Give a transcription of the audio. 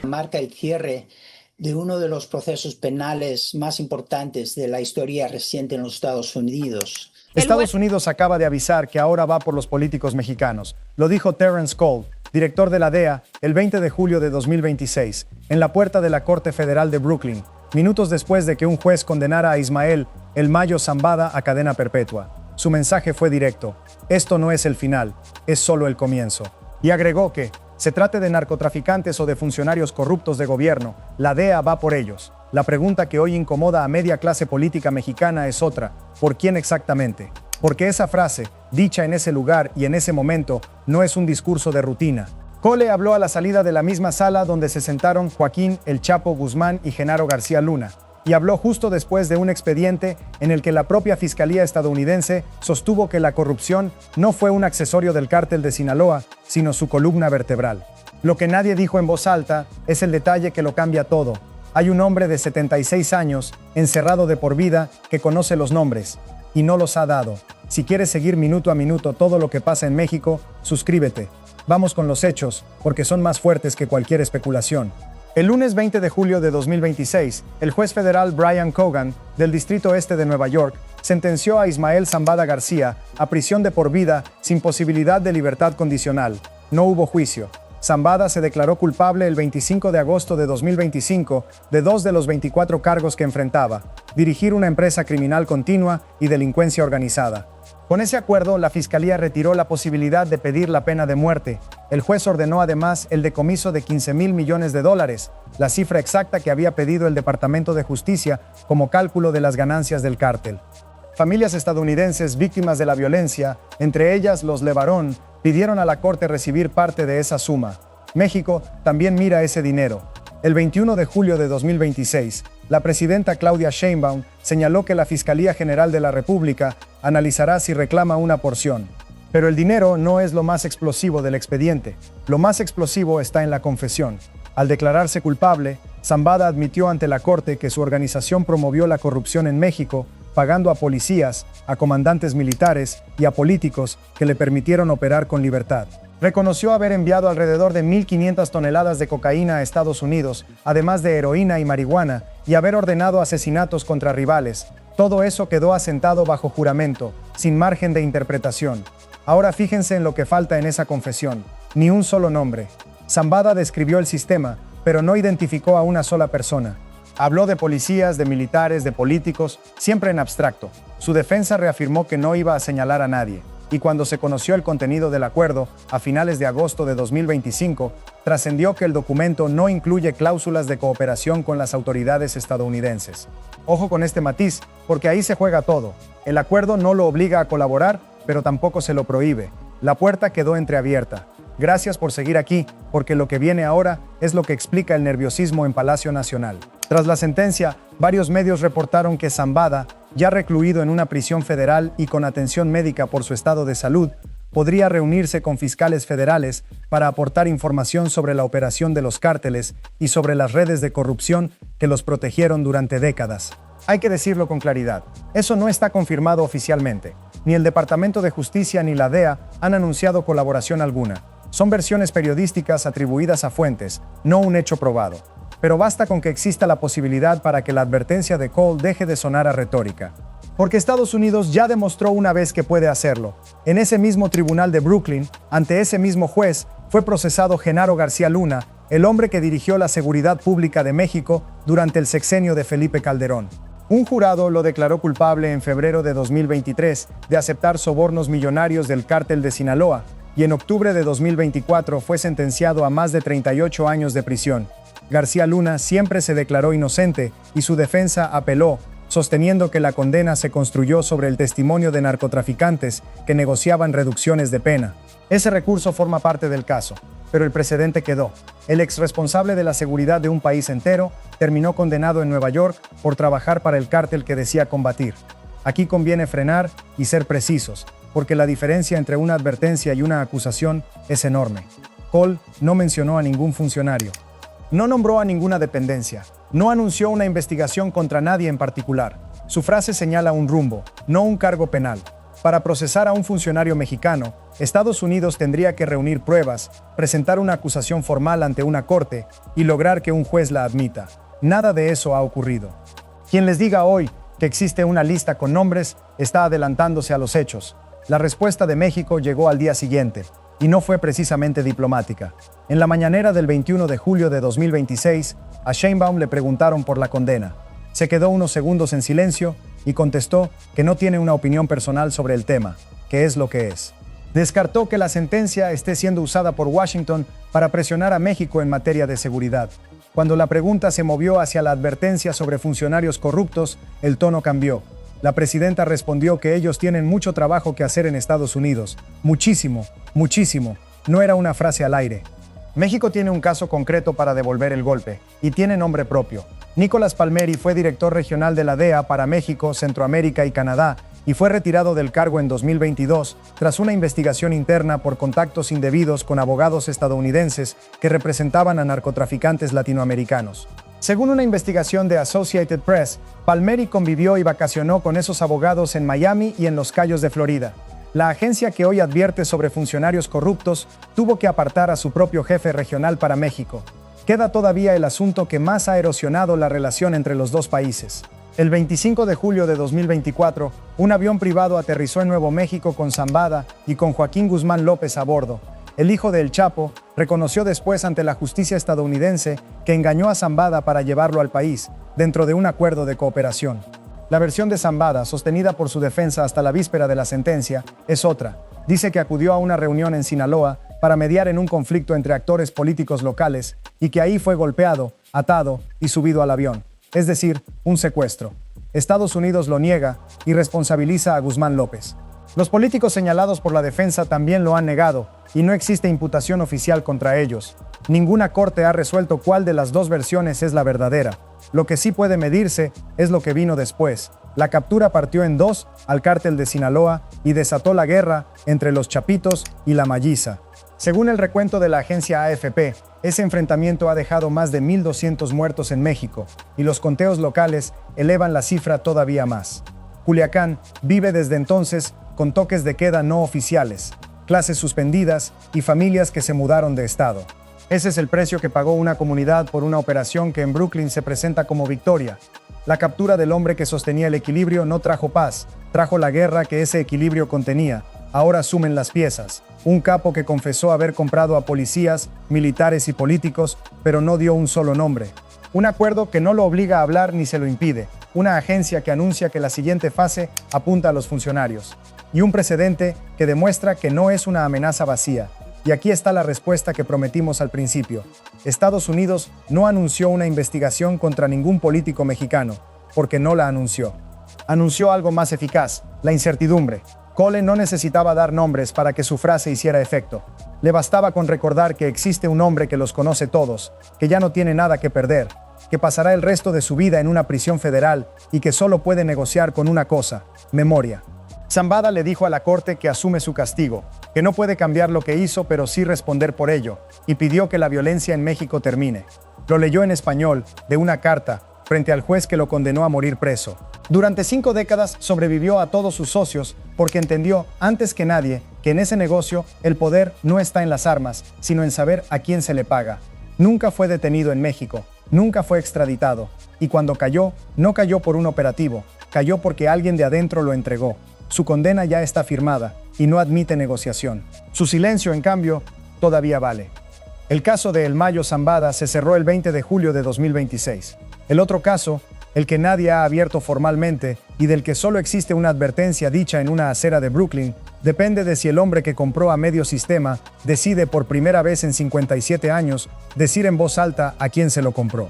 marca el cierre de uno de los procesos penales más importantes de la historia reciente en los Estados Unidos. Estados Unidos acaba de avisar que ahora va por los políticos mexicanos. Lo dijo Terrence Cole, director de la DEA, el 20 de julio de 2026, en la puerta de la Corte Federal de Brooklyn, minutos después de que un juez condenara a Ismael El Mayo Zambada a cadena perpetua. Su mensaje fue directo: esto no es el final, es solo el comienzo. Y agregó que, se trate de narcotraficantes o de funcionarios corruptos de gobierno, la DEA va por ellos. La pregunta que hoy incomoda a media clase política mexicana es otra: ¿por quién exactamente? Porque esa frase, dicha en ese lugar y en ese momento, no es un discurso de rutina. Cole habló a la salida de la misma sala donde se sentaron Joaquín El Chapo Guzmán y Genaro García Luna, y habló justo después de un expediente en el que la propia Fiscalía estadounidense sostuvo que la corrupción no fue un accesorio del cártel de Sinaloa, sino su columna vertebral. Lo que nadie dijo en voz alta es el detalle que lo cambia todo. Hay un hombre de 76 años, encerrado de por vida, que conoce los nombres, y no los ha dado. Si quieres seguir minuto a minuto todo lo que pasa en México, suscríbete. Vamos con los hechos, porque son más fuertes que cualquier especulación. El lunes 20 de julio de 2026, el juez federal Brian Cogan, del Distrito Este de Nueva York, sentenció a Ismael Zambada García a prisión de por vida sin posibilidad de libertad condicional. No hubo juicio. Zambada se declaró culpable el 25 de agosto de 2025 de 2 de los 24 cargos que enfrentaba: dirigir una empresa criminal continua y delincuencia organizada. Con ese acuerdo, la Fiscalía retiró la posibilidad de pedir la pena de muerte. El juez ordenó además el decomiso de $15,000 millones, la cifra exacta que había pedido el Departamento de Justicia como cálculo de las ganancias del cártel. Familias estadounidenses víctimas de la violencia, entre ellas los Levarón, pidieron a la Corte recibir parte de esa suma. México también mira ese dinero. El 21 de julio de 2026, la presidenta Claudia Sheinbaum señaló que la Fiscalía General de la República analizará si reclama una porción. Pero el dinero no es lo más explosivo del expediente. Lo más explosivo está en la confesión. Al declararse culpable, Zambada admitió ante la Corte que su organización promovió la corrupción en México, pagando a policías, a comandantes militares y a políticos que le permitieron operar con libertad. Reconoció haber enviado alrededor de 1.500 toneladas de cocaína a Estados Unidos, además de heroína y marihuana, y haber ordenado asesinatos contra rivales. Todo eso quedó asentado bajo juramento, sin margen de interpretación. Ahora fíjense en lo que falta en esa confesión: ni un solo nombre. Zambada describió el sistema, pero no identificó a una sola persona. Habló de policías, de militares, de políticos, siempre en abstracto. Su defensa reafirmó que no iba a señalar a nadie. Y cuando se conoció el contenido del acuerdo, a finales de agosto de 2025, trascendió que el documento no incluye cláusulas de cooperación con las autoridades estadounidenses. Ojo con este matiz, porque ahí se juega todo. El acuerdo no lo obliga a colaborar, pero tampoco se lo prohíbe. La puerta quedó entreabierta. Gracias por seguir aquí, porque lo que viene ahora es lo que explica el nerviosismo en Palacio Nacional. Tras la sentencia, varios medios reportaron que Zambada, ya recluido en una prisión federal y con atención médica por su estado de salud, podría reunirse con fiscales federales para aportar información sobre la operación de los cárteles y sobre las redes de corrupción que los protegieron durante décadas. Hay que decirlo con claridad, eso no está confirmado oficialmente. Ni el Departamento de Justicia ni la DEA han anunciado colaboración alguna. Son versiones periodísticas atribuidas a fuentes, no un hecho probado. Pero basta con que exista la posibilidad para que la advertencia de Cole deje de sonar a retórica. Porque Estados Unidos ya demostró una vez que puede hacerlo. En ese mismo tribunal de Brooklyn, ante ese mismo juez, fue procesado Genaro García Luna, el hombre que dirigió la seguridad pública de México durante el sexenio de Felipe Calderón. Un jurado lo declaró culpable en febrero de 2023 de aceptar sobornos millonarios del cártel de Sinaloa, y en octubre de 2024 fue sentenciado a más de 38 años de prisión. García Luna siempre se declaró inocente y su defensa apeló, sosteniendo que la condena se construyó sobre el testimonio de narcotraficantes que negociaban reducciones de pena. Ese recurso forma parte del caso, pero el precedente quedó. El exresponsable de la seguridad de un país entero terminó condenado en Nueva York por trabajar para el cártel que decía combatir. Aquí conviene frenar y ser precisos, porque la diferencia entre una advertencia y una acusación es enorme. Cole no mencionó a ningún funcionario. No nombró a ninguna dependencia. No anunció una investigación contra nadie en particular. Su frase señala un rumbo, no un cargo penal. Para procesar a un funcionario mexicano, Estados Unidos tendría que reunir pruebas, presentar una acusación formal ante una corte y lograr que un juez la admita. Nada de eso ha ocurrido. Quien les diga hoy que existe una lista con nombres está adelantándose a los hechos. La respuesta de México llegó al día siguiente, y no fue precisamente diplomática. En la mañanera del 21 de julio de 2026, a Sheinbaum le preguntaron por la condena. Se quedó unos segundos en silencio y contestó que no tiene una opinión personal sobre el tema, que es lo que es. Descartó que la sentencia esté siendo usada por Washington para presionar a México en materia de seguridad. Cuando la pregunta se movió hacia la advertencia sobre funcionarios corruptos, el tono cambió. La presidenta respondió que ellos tienen mucho trabajo que hacer en Estados Unidos. Muchísimo, muchísimo. No era una frase al aire. México tiene un caso concreto para devolver el golpe, y tiene nombre propio. Nicolás Palmeri fue director regional de la DEA para México, Centroamérica y Canadá, y fue retirado del cargo en 2022 tras una investigación interna por contactos indebidos con abogados estadounidenses que representaban a narcotraficantes latinoamericanos. Según una investigación de Associated Press, Palmeri convivió y vacacionó con esos abogados en Miami y en Los Cayos de Florida. La agencia que hoy advierte sobre funcionarios corruptos tuvo que apartar a su propio jefe regional para México. Queda todavía el asunto que más ha erosionado la relación entre los dos países. El 25 de julio de 2024, un avión privado aterrizó en Nuevo México con Zambada y con Joaquín Guzmán López a bordo. El hijo de El Chapo reconoció después ante la justicia estadounidense que engañó a Zambada para llevarlo al país, dentro de un acuerdo de cooperación. La versión de Zambada, sostenida por su defensa hasta la víspera de la sentencia, es otra. Dice que acudió a una reunión en Sinaloa para mediar en un conflicto entre actores políticos locales y que ahí fue golpeado, atado y subido al avión. Es decir, un secuestro. Estados Unidos lo niega y responsabiliza a Guzmán López. Los políticos señalados por la defensa también lo han negado y no existe imputación oficial contra ellos. Ninguna corte ha resuelto cuál de las dos versiones es la verdadera. Lo que sí puede medirse es lo que vino después. La captura partió en dos al cártel de Sinaloa y desató la guerra entre los Chapitos y la Malliza. Según el recuento de la agencia AFP, ese enfrentamiento ha dejado más de 1,200 muertos en México, y los conteos locales elevan la cifra todavía más. Culiacán vive desde entonces con toques de queda no oficiales, clases suspendidas y familias que se mudaron de estado. Ese es el precio que pagó una comunidad por una operación que en Brooklyn se presenta como victoria. La captura del hombre que sostenía el equilibrio no trajo paz, trajo la guerra que ese equilibrio contenía. Ahora sumen las piezas. Un capo que confesó haber comprado a policías, militares y políticos, pero no dio un solo nombre. Un acuerdo que no lo obliga a hablar ni se lo impide. Una agencia que anuncia que la siguiente fase apunta a los funcionarios. Y un precedente que demuestra que no es una amenaza vacía. Y aquí está la respuesta que prometimos al principio. Estados Unidos no anunció una investigación contra ningún político mexicano, porque no la anunció. Anunció algo más eficaz, la incertidumbre. Cole no necesitaba dar nombres para que su frase hiciera efecto. Le bastaba con recordar que existe un hombre que los conoce todos, que ya no tiene nada que perder, que pasará el resto de su vida en una prisión federal y que solo puede negociar con una cosa: memoria. Zambada le dijo a la corte que asume su castigo, que no puede cambiar lo que hizo pero sí responder por ello, y pidió que la violencia en México termine. Lo leyó en español, de una carta, frente al juez que lo condenó a morir preso. Durante 5 décadas sobrevivió a todos sus socios porque entendió, antes que nadie, que en ese negocio el poder no está en las armas, sino en saber a quién se le paga. Nunca fue detenido en México, nunca fue extraditado, y cuando cayó, no cayó por un operativo, cayó porque alguien de adentro lo entregó. Su condena ya está firmada y no admite negociación. Su silencio, en cambio, todavía vale. El caso de El Mayo Zambada se cerró el 20 de julio de 2026. El otro caso, el que nadie ha abierto formalmente y del que solo existe una advertencia dicha en una acera de Brooklyn, depende de si el hombre que compró a medio sistema decide por primera vez en 57 años decir en voz alta a quién se lo compró.